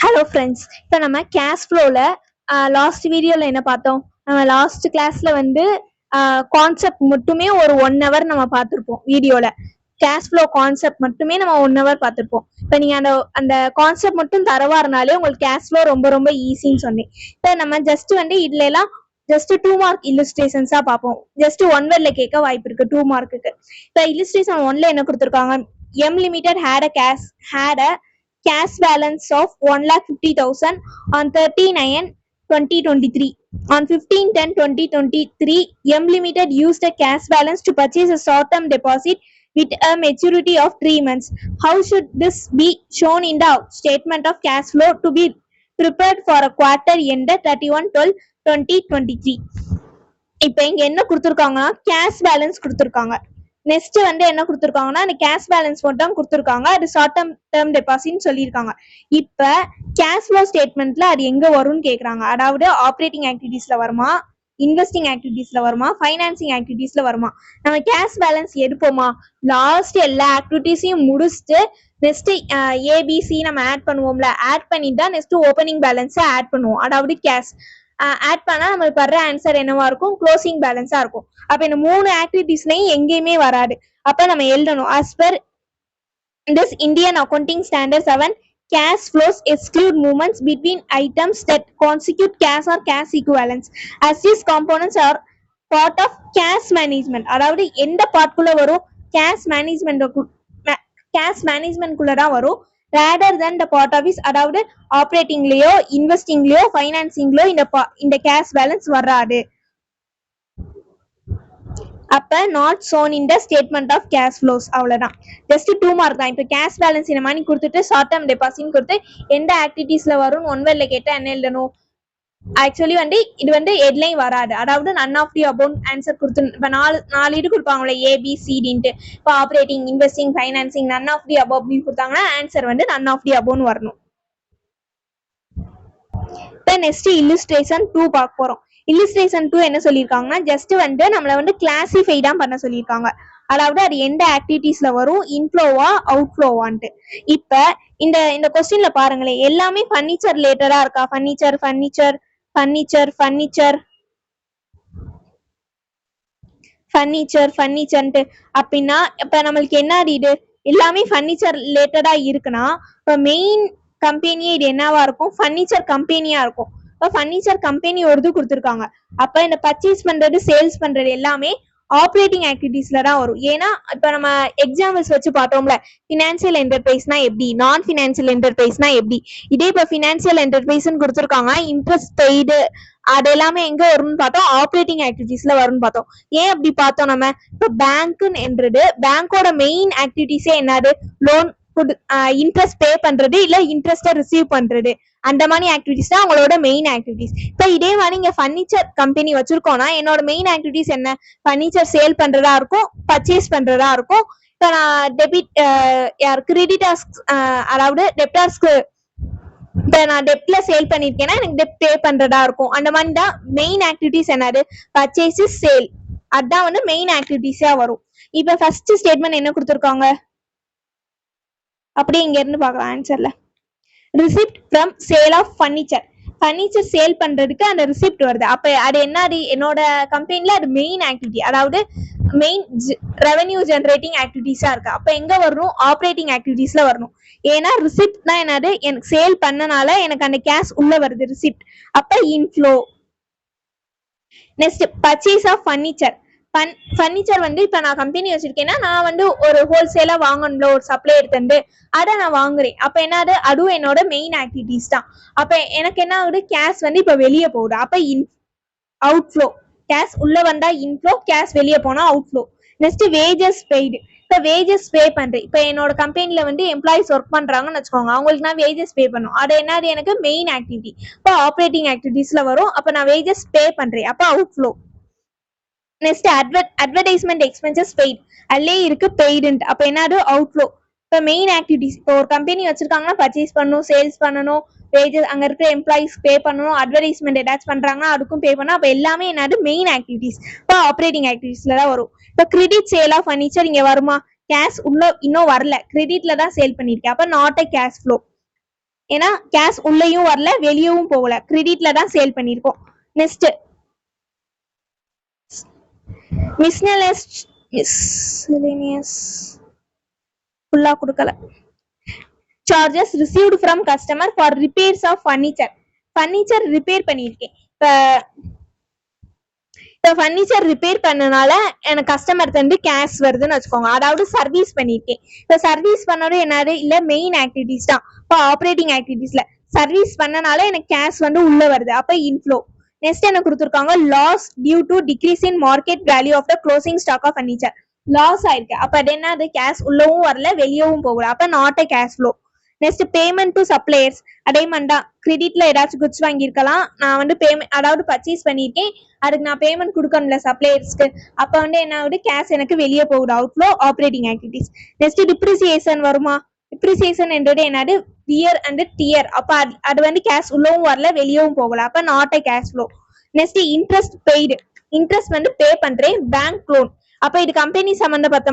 Hello friends, இப்போ நம்ம cash ஃப்ளோவில் லாஸ்ட் வீடியோவில் என்ன பார்த்தோம்? நம்ம லாஸ்ட் கிளாஸில் வந்து கான்செப்ட் மட்டுமே ஒரு 1 hour நம்ம பார்த்துருப்போம். வீடியோவில் கேஷ் ஃப்ளோ கான்செப்ட் மட்டுமே நம்ம 1 hour பார்த்துருப்போம். இப்போ நீங்கள் அந்த அந்த கான்செப்ட் மட்டும் தரவா இருந்தாலே உங்களுக்கு கேஷ் ஃப்ளோ ரொம்ப ரொம்ப ஈஸின்னு சொன்னேன். இப்போ நம்ம ஜஸ்ட் வந்து இதுல எல்லாம் ஜஸ்ட் 2 mark இல்லுஸ்ட்ரேஷன்ஸா பார்ப்போம். ஜஸ்ட் 1 wordல கேட்க வாய்ப்பு இருக்கு 2 markக்கு. இப்போ இல்லுஸ்ட்ரேஷன் 1ல என்ன கொடுத்துருக்காங்க? M Limited had a cash balance of 1,50,000 on 30/9/2023. On 15/10/2023, M Limited used a cash balance to purchase a short-term deposit with a maturity of 3 months. How should this be shown in the statement of cash flow to be prepared for a quarter ended 31/12/2023? இப்போ இங்க என்ன கொடுத்துருக்காங்கன்னா cash balance கொடுத்துருக்காங்க. Next வந்து என்ன கொடுத்துருக்காங்கன்னா அந்த cash balance மட்டும் கொடுத்துருக்காங்க. அது ஷார்ட் டேர்ம் டெபாசிட்னு சொல்லியிருக்காங்க. இப்ப கேஷ் ஃப்ளோ ஸ்டேட்மெண்ட்ல அது எங்க வரும்னு கேக்குறாங்க. அதாவது ஆப்ரேட்டிங் ஆக்டிவிட்டிஸ்ல வருமா, இன்வெஸ்டிங் ஆக்டிவிட்டிஸ்ல வருமா, ஃபைனான்சிங் ஆக்டிவிட்டிஸ்ல வருமா? நம்ம கேஷ் பேலன்ஸ் எடுப்போமா? லாஸ்ட் எல்லா ஆக்டிவிட்டிஸையும் முடிச்சுட்டு நெக்ஸ்ட் ஏபிசி நம்ம ஆட் பண்ணுவோம்ல, ஆட் பண்ணிட்டு தான் நெக்ஸ்ட் ஓப்பனிங் பேலன்ஸை ஆட் பண்ணுவோம். அதாவது கேஷ் ஆட் பண்ணா நம்மளுக்கு வர்ற ஆன்சர் என்னவா இருக்கும்? க்ளோசிங் பேலன்ஸா இருக்கும். அப்ப இந்த 3 ஆக்டிவிட்டிஸ்லயும் எங்கேயுமே வராது. அப்ப நம்ம எழுதணும் as per this Indian Accounting Standard 7, cash flows exclude movements between items that constitute cash or cash equivalents as these components are part of cash management. அதாவது எந்த பார்ட்குள்ள வரும்? கேஷ் மேனேஜ்மெண்ட் குள்ள தான் வரும். rather than the part of is, அதாவது ஆப்ரேட்டிங்லயோ இன்வெஸ்டிங்லயோ ஃபைனான்சிங்லயோ இந்த cash balance வராது. அப்ப not shown in the statement of cash flows. அவ்வளவுதான், ஜஸ்ட் 2 mark தான். இப்போ கேஷ் பேலன்ஸ் இந்த மாதிரி கொடுத்துட்டு ஷார்ட் டேர்ம் டெபாசிட் கொடுத்து எந்த ஆக்டிவிட்டிஸ்ல வரும் 1 wordல கேட்டா என்ன எழுதணும்? ஆக்சுவலி வந்து இது வந்து ஹெட்லைன் வராது. அதாவது none of the about answer கொடுத்து இப்போ 4 இது கொடுப்பாங்களே ஏபிசிடின்ட்டு. இப்போ operating, investing, financing none of the above அப்படின்னு கொடுத்தாங்கன்னா ஆன்சர் வந்து நன் ஆஃப் தி அபவுட் வரணும். இப்போ நெக்ஸ்ட் இல்லுஸ்ட்ரேஷன் 2 பார்க்க போறோம். இல்லுஸ்ட்ரேஷன் 2 என்ன சொல்லியிருக்காங்கன்னா ஜஸ்ட் வந்து நம்மள வந்து கிளாசிஃபை தான் பண்ண சொல்லியிருக்காங்க. அதாவது அது எந்த ஆக்டிவிட்டிஸ்ல வரும், இன்ஃப்ளோவா அவுட்ஃப்ளோவான்ட்டு. இப்ப இந்த கொஸ்டின்ல பாருங்களேன், எல்லாமே ஃபர்னிச்சர் ரிலேட்டடா இருக்கா? Furniture furniture furniture furniture furniture ஃபர்னிச்சர்ன்ட்டு அப்படின்னா இப்ப நம்மளுக்கு என்ன இது எல்லாமே ஃபர்னிச்சர் ரிலேட்டடா இருக்குன்னா இப்ப மெயின் கம்பெனியே இது என்னவா இருக்கும்? ஃபர்னிச்சர் கம்பெனியா இருக்கும். இப்போ ஃபர்னிச்சர் கம்பெனியோடது கொடுத்துருக்காங்க. அப்ப இந்த பர்ச்சேஸ் பண்றது, சேல்ஸ் பண்றது எல்லாமே ஆப்ரேட்டிங் ஆக்டிவிட்டிஸ்ல தான் வரும். ஏன்னா இப்ப நம்ம எக்ஸாம்பிள்ஸ் வச்சு பார்த்தோம்ல, பினான்சியல் என்டர்பிரைஸ்னா எப்படி, நான் பினான்சியல் என்டர்பிரைஸ்னா எப்படி. இதே இப்ப பினான்சியல் என்டர்பிரைஸ்ன்னு கொடுத்துருக்காங்க, இன்ட்ரெஸ்ட் பெய்டு அது எல்லாமே எங்க வரும்னு பார்த்தோம்? ஆப்ரேட்டிங் ஆக்டிவிட்டிஸ்ல வரும்னு பார்த்தோம். ஏன் அப்படி பார்த்தோம்? நம்ம இப்ப பேங்க்ன்றது பேங்கோட மெயின் ஆக்டிவிட்டிஸே என்னது? லோன், இன்ட்ரெஸ்ட் பே பண்றது, இல்ல இன்ட்ரெஸ்ட ரிசீவ் பண்றது. அந்த மாதிரி ஆக்டிவிட்டிஸ் தான் அவங்களோட மெயின் ஆக்டிவிட்டிஸ். இப்போ இதே மாதிரி இங்க ஃபர்னிச்சர் கம்பெனி வச்சிருக்கோம்னா என்னோட மெயின் ஆக்டிவிட்டிஸ் என்ன? ஃபர்னிச்சர் சேல் பண்றதா இருக்கும், பர்ச்சேஸ் பண்றதா இருக்கும். இப்போ நான் கிரெடிட்டர்ஸ் அதாவது டெப்டார்ஸ்க்கு இப்ப நான் டெப்ட்ல சேல் பண்ணிருக்கேன்னா எனக்கு டெப்ட் பே பண்றதா இருக்கும். அந்த மாதிரி தான் மெயின் ஆக்டிவிட்டிஸ் என்னது? Purchase, sale. அதான் வந்து மெயின் ஆக்டிவிட்டிஸா வரும். இப்ப ஃபர்ஸ்ட் ஸ்டேட்மெண்ட் என்ன கொடுத்துருக்காங்க? அப்படியே இங்க இருந்து பார்க்கலாம் ஆன்சர்ல. Receipt from sale of furniture. Furniture sale பண்றதுக்கு அந்த ரிசிப்ட் வருது. அப்ப அது என்னது? என்னோட கம்பெனில அது மெயின் ஆக்டிவிட்டி, அதாவது மெயின் ரெவென்யூ ஜெனரேட்டிங் ஆக்டிவிட்டிஸா இருக்கு. அப்ப எங்க வரணும்? ஆப்ரேட்டிங் ஆக்டிவிட்டிஸ்ல வரணும். ஏன்னா ரிசிப்ட் தான் என்னது? எனக்கு சேல் பண்ணனால எனக்கு அந்த கேஷ் உள்ள வருது, ரிசிப்ட். அப்ப inflow. Next purchase of furniture. Furniture வந்து இப்ப நான் கம்பெனி வச்சிருக்கேன்னா நான் வந்து ஒரு ஹோல்சேலா வாங்கணும்ல, ஒரு சப்ளை எடுத்து அதை நான் வாங்குறேன். அப்ப என்னது? அதுவும் என்னோட மெயின் ஆக்டிவிட்டிஸ் தான். அப்ப எனக்கு என்ன ஆகுது? கேஷ் வந்து இப்ப வெளியே போகுது. அப்ப அவுட்ஃப்ளோ. கேஷ் உள்ள வந்தா இன்ஃப்ளோ, கேஷ் வெளியே போனா அவுட்ஃப்ளோ. Next wages paid. இப்ப வேஜஸ் பே பண்றேன். இப்ப என்னோட கம்பெனில வந்து எம்ப்ளாயிஸ் ஒர்க் பண்றாங்கன்னு வச்சுக்கோங்க, அவங்களுக்கு நான் வேஜஸ் பே பண்ணும். அது என்னது? எனக்கு மெயின் ஆக்டிவிட்டி. இப்போ ஆப்ரேட்டிங் ஆக்டிவிட்டிஸ்ல வரும். அப்ப நான் வேஜஸ் பே பண்றேன். அப்ப outflow. Next advertisement expenses paid. அதுலயே இருக்கு பெய்டுன்ட். அப்ப என்னது? அவுட்ஃப்ளோ. இப்போ மெயின் ஆக்டிவிட்டிஸ், இப்போ ஒரு கம்பெனி வச்சிருக்காங்கன்னா பர்ச்சேஸ் பண்ணணும், சேல்ஸ் பண்ணணும், வேஜஸ் அங்க இருக்கிற எம்ப்ளாயிஸ் பே பண்ணணும், அட்வர்டைஸ்மெண்ட் ஏதாச்சும் பண்றாங்கன்னா அதுக்கும் பே பண்ணணும். அப்ப எல்லாமே என்னது? Main activities. இப்போ ஆப்ரேட்டிங் ஆக்டிவிட்டிஸ்ல தான் வரும். இப்போ கிரெடிட் சேல் ஆஃப் ஃபர்னிச்சர் இங்க வருமா? கேஷ் உள்ள இன்னும் வரல, கிரெடிட்ல தான் சேல் பண்ணிருக்கேன். அப்ப நாட் அ கேஷ் ஃப்ளோ. ஏன்னா கேஷ் உள்ளேயும் வரல வெளியவும் போகல, கிரெடிட்ல தான் சேல் பண்ணிருக்கோம். நெக்ஸ்ட் மிஸ்செலேனியஸ் ஃபுல்லா கொடுக்கல. Charges received from customer for repairs of furniture repair பண்ணியிருக்கேன். இப்போ ஃபர்னிச்சர் ரிப்பேர் பண்ணனால எனக்கு கஸ்டமர் தந்து கேஷ் வருதுன்னு வச்சுக்கோங்க. அதாவது சர்வீஸ் பண்ணியிருக்கேன். இப்போ சர்வீஸ் பண்ணோட என்னது இல்லை மெயின் ஆக்டிவிட்டிஸ் தான். இப்போ ஆப்ரேட்டிங் ஆக்டிவிட்டிஸ்ல சர்வீஸ் பண்ணனால எனக்கு கேஷ் வந்து உள்ள வருது, அப்போ இன்ஃப்ளோ. நெக்ஸ்ட் என்ன கொடுத்துருக்காங்க, loss due to decrease in market value of the closing stock of furniture. Loss ஆயிருக்கு, அப்ப அது என்னது கேஷ் உள்ளவும் வரல வெளியவும் போகல, அப்ப not a cash flow. Next payment to suppliers. அடைமண்டா கிரெடிட்ல ஏதாச்சும் குட்ஸ் வாங்கியிருக்கலாம், நான் வந்து பேமெண்ட் அதாவது பர்ச்சேஸ் பண்ணியிருக்கேன், அதுக்கு நான் பேமெண்ட் கொடுக்கணும்ல சப்ளையர்ஸ்க்கு, அப்ப வந்து என்ன ஆகுது கேஷ் எனக்கு வெளியே போகுது, outflow operating activities. Next depreciation வருமா, டிப்ரிசியேஷன் என்றது என்னது வியர் அண்ட் டியர், அப்ப அது வந்து கேஷ் உள்ளவும் வரல வெளியவும் போகல, அப்ப not a cash flow. Next interest paid, interest வந்து பே பண்றேன் பேங்க் லோன், அப்ப இது கம்பெனி சம்பந்தப்பட்ட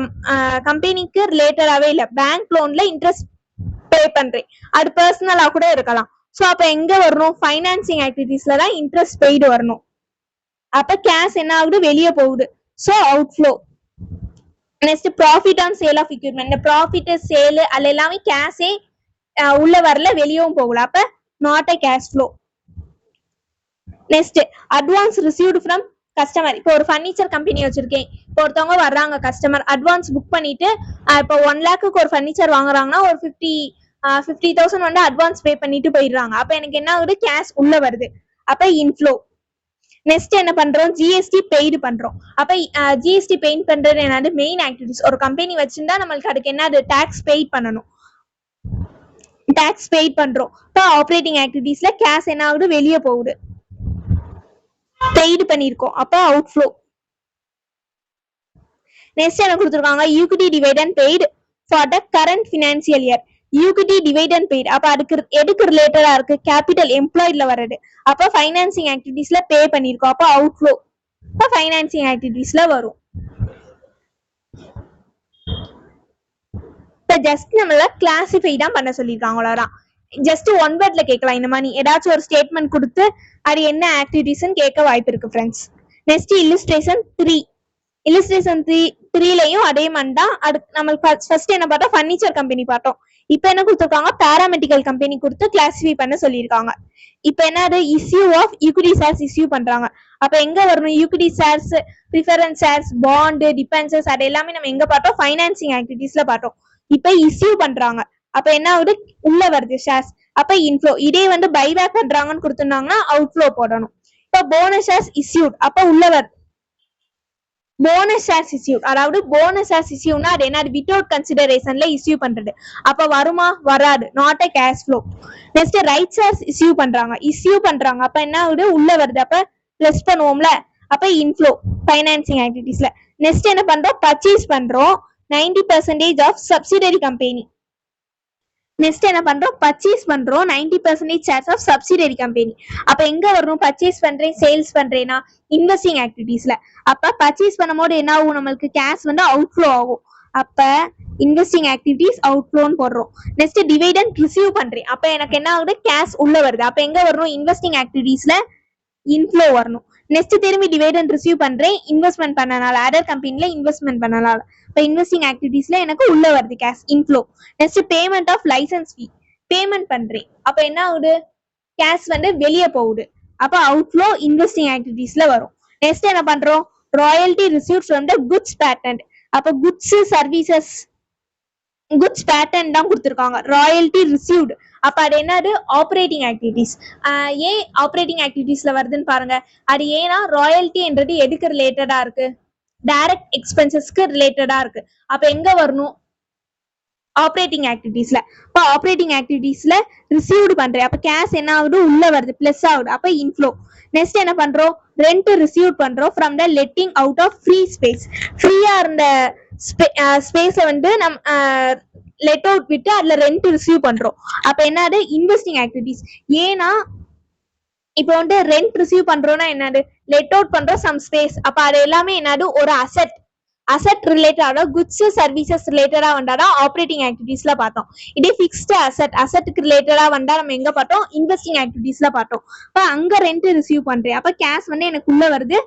கம்பெனிக்கு ரிலேட்டடாவே இல்ல, பேங்க் லோன்ல இன்ட்ரெஸ்ட் பே பண்றேன், அது பர்சனலா கூட இருக்கலாம். சோ அப்ப எங்க வரணும், ஃபைனான்சிங் ஆக்டிவிட்டிஸ்ல தான் இன்ட்ரெஸ்ட் பெய்டு வரணும், அப்ப கேஷ் என்ன ஆகுது வெளியே போகுது, so outflow. Next profit on sale of equipment, இந்த ப்ராஃபிட் சேல் அதுல எல்லாமே கேஷே உள்ள வரல வெளியவும் போகல, அப்ப not a cash flow. Next advance received from customer. இப்போ ஒரு ஃபர்னிச்சர் கம்பெனி வச்சிருக்கேன், இப்போ ஒருத்தவங்க வர்றாங்க கஸ்டமர், அட்வான்ஸ் புக் பண்ணிட்டு இப்போ 1 lakhக்கு ஒரு ஃபர்னிச்சர் வாங்குறாங்கன்னா ஒரு 50,000 வந்து அட்வான்ஸ் பே பண்ணிட்டு போயிடுறாங்க, அப்ப எனக்கு என்ன ஆகுது கேஷ் உள்ள வருது, அப்ப இன்ஃப்ளோ. நெக்ஸ்ட் என்ன பண்றோம், ஜிஎஸ்டி பெய்டு பண்றோம், அப்ப ஜிஎஸ்டி பெய்ட் பண்றது என்னது மெயின் ஆக்டிவிட்டிஸ். ஒரு கம்பெனி வச்சிருந்தா நம்மளுக்கு அதுக்கு என்னது டாக்ஸ் பெய்ட் பண்ணணும், டாக்ஸ் பெய்ட் பண்றோம். இப்போ ஆப்ரேட்டிங் ஆக்டிவிட்டிஸ்ல கேஷ் என்ன ஆகுது வெளியே போகுது, பெய்டு பண்ணிருக்கோம், அப்ப அவுட்ஃப்ளோ. நெக்ஸ்ட் என்ன கொடுத்துருக்காங்க, equity dividend paid for the current financial year. Equity dividend paid, அப்ப அதுக்கு எதுக்கு ரிலேட்டடா இருக்கு, கேபிட்டல் எம்ப்ளாய்ட்ல வருது, அப்ப ஃபைனான்சிங் ஆக்டிவிட்டிஸ்ல பே பண்ணிருக்கோம், அப்ப அவுட்ஃப்ளோ. அப்ப ஃபைனான்சிங் ஆக்டிவிட்டிஸ்ல வரும். இப்ப ஜஸ்ட் நம்மள கிளாசிஃபை தான் பண்ண சொல்லியிருக்காங்க, அவ்வளவுதான். ஜஸ்ட் ஒன் வேர்ட்ல கேட்கலாம், இந்த மாதிரி ஏதாச்சும் ஒரு ஸ்டேட்மெண்ட் கொடுத்து அது என்ன ஆக்டிவிட்டிஸ் கேட்க வாய்ப்பு இருக்கு ஃப்ரெண்ட்ஸ். Next illustration 3. இல்லுஸ்ட்ரேஷன் 3லயும் அதே மாதிரி தான். நம்மளுக்கு ஃபர்ஸ்ட் என்ன பார்த்தோம், ஃபர்னிச்சர் கம்பெனி பார்த்தோம். இப்போ என்ன கொடுத்துருக்காங்க, பேராமெடிக்கல் கம்பெனி கொடுத்து கிளாசிஃபை பண்ண சொல்லியிருக்காங்க. இப்போ என்னது issue of equity shares issue பண்றாங்க, அப்ப எங்க வரணும், equity shares, preference shares, bond, debentures, அது எல்லாமே நம்ம எங்க பார்த்தோம், ஃபைனான்சிங் ஆக்டிவிட்டிஸ்ல பார்த்தோம். இப்ப இஸ்யூ பண்றாங்க, அப்ப என்ன ஆகுது உள்ள வருது ஷேர்ஸ், அப்ப இன்ஃப்ளோ. இதே வந்து பைபேக் பண்றாங்கன்னு கொடுத்துருந்தாங்கன்னா அவுட்ஃப்ளோ போடணும். இப்ப போனஸ் ஷேர்ஸ் இஸ்யூட், அப்ப உள்ள வருது போனஸ் ஷேர்ஸ் இஸ்யூட், அதாவது போனஸ் ஷேர்ஸ் இஸ்யூனா அது என்ன, வித்அவுட் கன்சிடரேஷன்ல இஸ்யூ பண்றது, அப்ப வருமா வராது, not a cash flow. Next right shares issue பண்றாங்க, அப்ப என்ன ஆகுது உள்ள வருது, அப்ப பிளஸ் பண்ணுவோம்ல, அப்ப இன்ஃப்ளோ ஃபைனான்சிங் ஆக்டிவிட்டிஸ்ல. நெக்ஸ்ட் என்ன பண்றோம், பர்ச்சேஸ் பண்றோம் 90% ஆஃப் சப்சிடரி கம்பெனி. நெக்ஸ்ட் என்ன பண்றோம், பர்ச்சேஸ் பண்றோம் 90% ஷேர்ஸ் ஆஃப் சப்சிடரி கம்பெனி. அப்ப எங்க வரணும், பர்ச்சேஸ் பண்றேன் சேல்ஸ் பண்றேன்னா இன்வெஸ்டிங் ஆக்டிவிட்டிஸ்ல. அப்ப பர்ச்சேஸ் பண்ணும்போது என்ன ஆகும், நம்மளுக்கு கேஷ் வந்து அவுட்ஃப்ளோ ஆகும், அப்ப இன்வெஸ்டிங் ஆக்டிவிட்டிஸ் அவுட்ஃப்ளோன்னு போடுறோம். நெக்ஸ்ட் டிவிடெண்ட் ரிசீவ் பண்றேன், அப்ப எனக்கு என்ன ஆகுது கேஷ் உள்ள வருது, அப்ப எங்க வரணும், இன்வெஸ்டிங் ஆக்டிவிட்டிஸ்ல இன்ஃப்ளோ வரணும். நெக்ஸ்ட் திரும்பி டிவிடெண்ட் ரிசீவ் பண்றேன் இன்வெஸ்ட்மெண்ட் பண்ணனால, அதர் கம்பெனில இன்வெஸ்ட்மெண்ட் பண்ணனால, இப்போ இன்வெஸ்டிங் ஆக்டிவிட்டிஸ்ல எனக்கு உள்ள வருது cash inflow. Next payment of licence fee, payment பண்றேன், அப்ப என்ன ஆகுது கேஷ் வந்து வெளியே போகுது, அப்ப அவுட்ஃப்ளோ இன்வெஸ்டிங் ஆக்டிவிட்டிஸ்ல வரும். நெக்ஸ்ட் என்ன பண்றோம், ராயல்டி ரிசீவ்ஸ் வந்து குட்ஸ் பேட்டன்ட், அப்ப குட்ஸ் சர்வீசஸ் குட்ஸ் பேட்டன்ட் தான் கொடுத்துருக்காங்க, ராயல்டி ரிசீவ்டு, அப்ப அது என்னது ஆப்ரேட்டிங் ஆக்டிவிட்டிஸ். ஏன் ஆப்ரேட்டிங் ஆக்டிவிட்டிஸ்ல வருதுன்னு பாருங்க, அது ஏன்னா ராயல்டி என்றது எதுக்கு ரிலேட்டடா இருக்கு, டைரக்ட் எக்ஸ்பென்சஸ்க்கு ரிலேட்டடா இருக்கு, அப்ப எங்க வரணும் ஆப்ரேட்டிங் ஆக்டிவிட்டிஸ்ல. இப்போ ஆப்ரேட்டிங் ஆக்டிவிட்டிஸ்ல ரிசீவ்டு பண்றேன், அப்ப கேஷ் என்ன ஆகுது உள்ள வருது பிளஸ் ஆகுது, அப்ப இன்ஃப்ளோ. நெக்ஸ்ட் என்ன பண்றோம், ரெண்ட் ரிசீவ் பண்றோம் from the letting out of free space, ஃப்ரீயா இருந்த ஸ்பேஸை வந்து நம்ம லெட் அவுட் விட்டு அதுல ரெண்ட் ரிசீவ் பண்றோம், அப்ப என்னது இன்வெஸ்டிங் ஆக்டிவிட்டிஸ். ஏன்னா இப்போ வந்து ரெண்ட் ரிசீவ் பண்றோம்னா என்னது லெட் அவுட் பண்றோம் சம் ஸ்பேஸ், அப்ப அது எல்லாமே என்னது ஒரு அசெட், அசெட் ரிலேட்டடா குட்ஸ் சர்வீசஸ் ரிலேட்டடா வந்தாதான் ஆப்ரேட்டிங் ஆக்டிவிட்டீஸ்ல பார்த்தோம். இதே ஃபிக்ஸ்டு அசெட்டுக்கு ரிலேட்டடா வந்தா நம்ம எங்க பார்த்தோம், இன்வெஸ்டிங் ஆக்டிவிட்டீஸ்ல பார்த்தோம். அப்ப அங்க ரெண்ட் ரிசீவ் பண்றேன், அப்ப கேஷ் வந்து எனக்கு உள்ள வருது,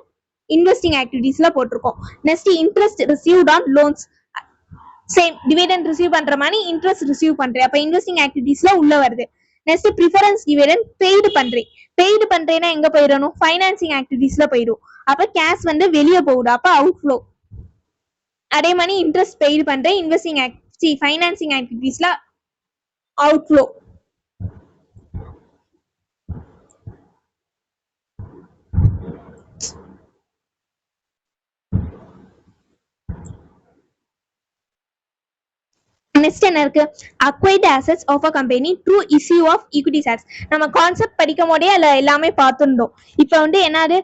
இன்வெஸ்டிங் ஆக்டிவிட்டீஸ்ல போட்டிருக்கோம். Next interest received on loans, same dividend receive பண்ற மாதிரி இன்ட்ரெஸ்ட் ரிசீவ் பண்றேன், அப்ப இன்வெஸ்டிங் ஆக்டிவிட்டீஸ்ல உள்ள வருது. நெக்ஸ்ட் ப்ரிஃபரன்ஸ் டிவிடெண்ட் பெய்டு பண்றேன், பெய்டு பண்றேன்னா எங்க போயிடணும், ஃபைனான்சிங் ஆக்டிவிட்டீஸ்ல போயிடும், அப்ப கேஷ் வந்து வெளியே போகுது, அப்ப அவுட் ஃப்ளோ. அதே மாதிரி இன்ட்ரெஸ்ட் பெய்டு பண்றேன், இன்வெஸ்டிங் ஃபைனான்சிங் ஆக்டிவிட்டீஸ்ல அவுட் ஃப்ளோ. நெக்ஸ்ட் என்ன இருக்கு, acquired assets of a company through issue of equity shares. நம்ம கான்செப்ட் படிக்கும் போதே அதுல எல்லாமே பார்த்துருந்தோம். இப்போ வந்து என்னது,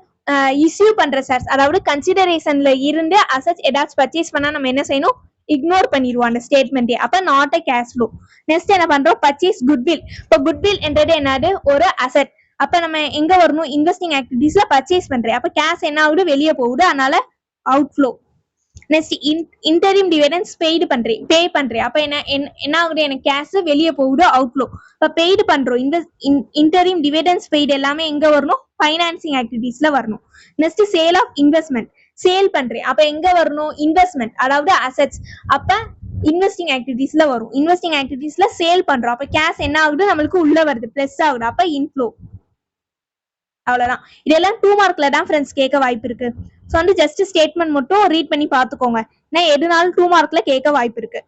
இஷ்யூ பண்ற ஷேர்ஸ், அதாவது கன்சிடரேஷன்ல இருந்து அசெட்ஸ் ஏதாச்சும் பர்ச்சேஸ் பண்ணா நம்ம என்ன செய்யணும், இக்னோர் பண்ணிடுவோம் அந்த ஸ்டேட்மெண்ட், அப்ப not a cash flow. Next என்ன பண்றோம், பர்ச்சேஸ் குட்வில். இப்போ குட்வில் என்றது என்னது, ஒரு அசெட், அப்ப நம்ம எங்க வரணும், இன்வெஸ்டிங் ஆக்டிவிட்டீஸ்ல பர்ச்சேஸ் பண்றேன், அப்ப கேஷ் என்ன ஆகுது, வெளியே போகுது, அதனால out flow. Next interim dividends paid பண்றேன், பே பண்றேன், அப்ப என்ன ஆகுது, எனக்கு கேஷ் வெளியே போகுது, அவுட்ஃப்ளோ. இப்ப பெய்டு பண்றோம், இந்த இன்டரிம் டிவிடெண்ட்ஸ் பெய்டு எல்லாமே எங்க வரணும், ஃபைனான்சிங் ஆக்டிவிட்டீஸ்ல வரணும். Next sale of investment, sale பண்றேன், அப்ப எங்க வரணும், இன்வெஸ்ட்மெண்ட் அதாவது அசெட்ஸ், அப்ப இன்வெஸ்டிங் ஆக்டிவிட்டீஸ்ல வரும். இன்வெஸ்டிங் ஆக்டிவிட்டீஸ்ல சேல் பண்றோம், அப்ப கேஷ் என்ன ஆகுது, நம்மளுக்கு உள்ள வருது, பிளஸ் ஆகுது, அப்ப இன்ஃப்ளோ. அவ்வளவுதான். இதெல்லாம் 2 மார்க்ல தான் ஃப்ரெண்ட்ஸ் கேட்க வாய்ப்பு இருக்கு. ஸோ வந்து ஜஸ்ட் ஸ்டேட்மெண்ட் மட்டும் ரீட் பண்ணி பார்த்துக்கோங்க, ஏன்னா எதுனாலும் 2 மார்க்ல கேட்க வாய்ப்பு இருக்கு.